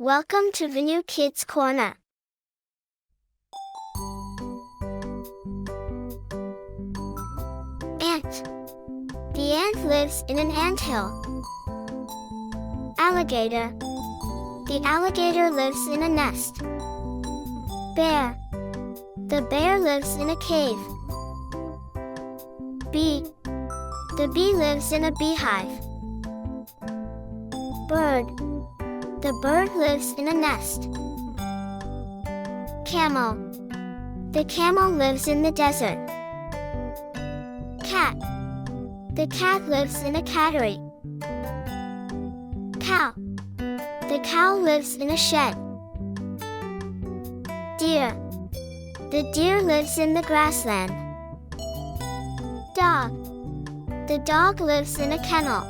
Welcome to the new Kids Corner. Ant. The ant lives in an anthill. Alligator. The alligator lives in a nest. Bear. The bear lives in a cave. Bee. The bee lives in a beehive. Bird. The bird lives in a nest. Camel. The camel lives in the desert. Cat. The cat lives in a cattery. Cow. The cow lives in a shed. Deer. The deer lives in the grassland. Dog. The dog lives in a kennel.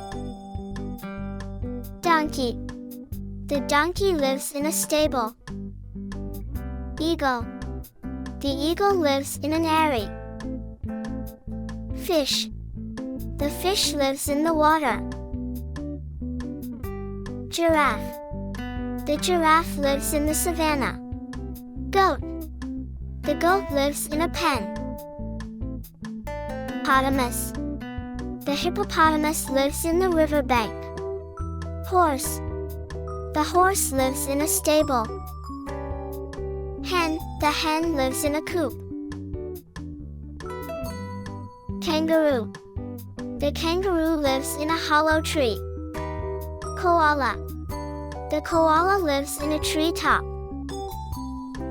Donkey. The donkey lives in a stable. Eagle. The eagle lives in an eyrie. Fish. The fish lives in the water. Giraffe. The giraffe lives in the savannah. Goat. The goat lives in a pen. Hippopotamus. The hippopotamus lives in the riverbank. Horse. The horse lives in a stable. Hen. The hen lives in a coop. Kangaroo. The kangaroo lives in a hollow tree. Koala. The koala lives in a treetop.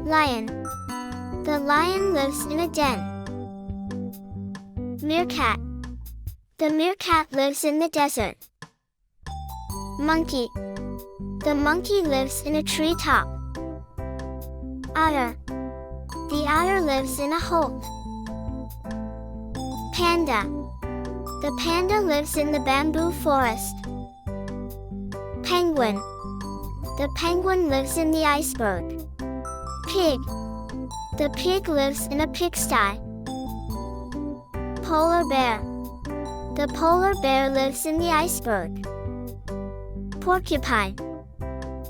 Lion. The lion lives in a den. Meerkat. The meerkat lives in the desert. Monkey. The monkey lives in a treetop. Otter. The otter lives in a hole. Panda. The panda lives in the bamboo forest. Penguin. The penguin lives in the iceberg. Pig. The pig lives in a pigsty. Polar bear. The polar bear lives in the iceberg. Porcupine.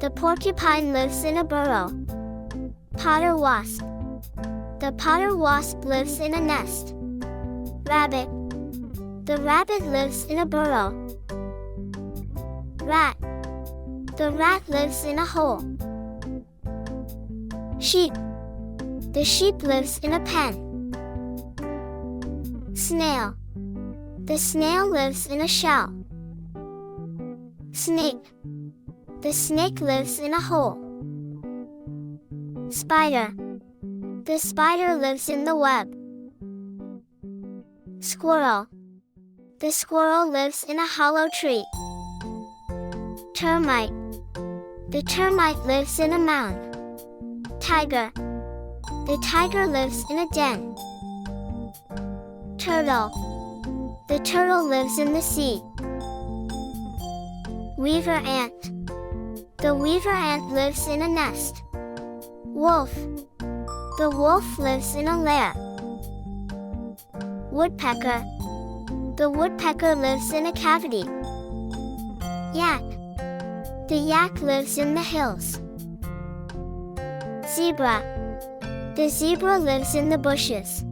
The porcupine lives in a burrow. Potter wasp. The potter wasp lives in a nest. Rabbit. The rabbit lives in a burrow. Rat. The rat lives in a hole. Sheep. The sheep lives in a pen. Snail. The snail lives in a shell. Snake. The snake lives in a hole. Spider. The spider lives in the web. Squirrel. The squirrel lives in a hollow tree. Termite. The termite lives in a mound. Tiger. The tiger lives in a den. Turtle. The turtle lives in the sea. Weaver ant. The weaver ant lives in a nest. Wolf. The wolf lives in a lair. Woodpecker. The woodpecker lives in a cavity. Yak. The yak lives in the hills. Zebra. The zebra lives in the bushes.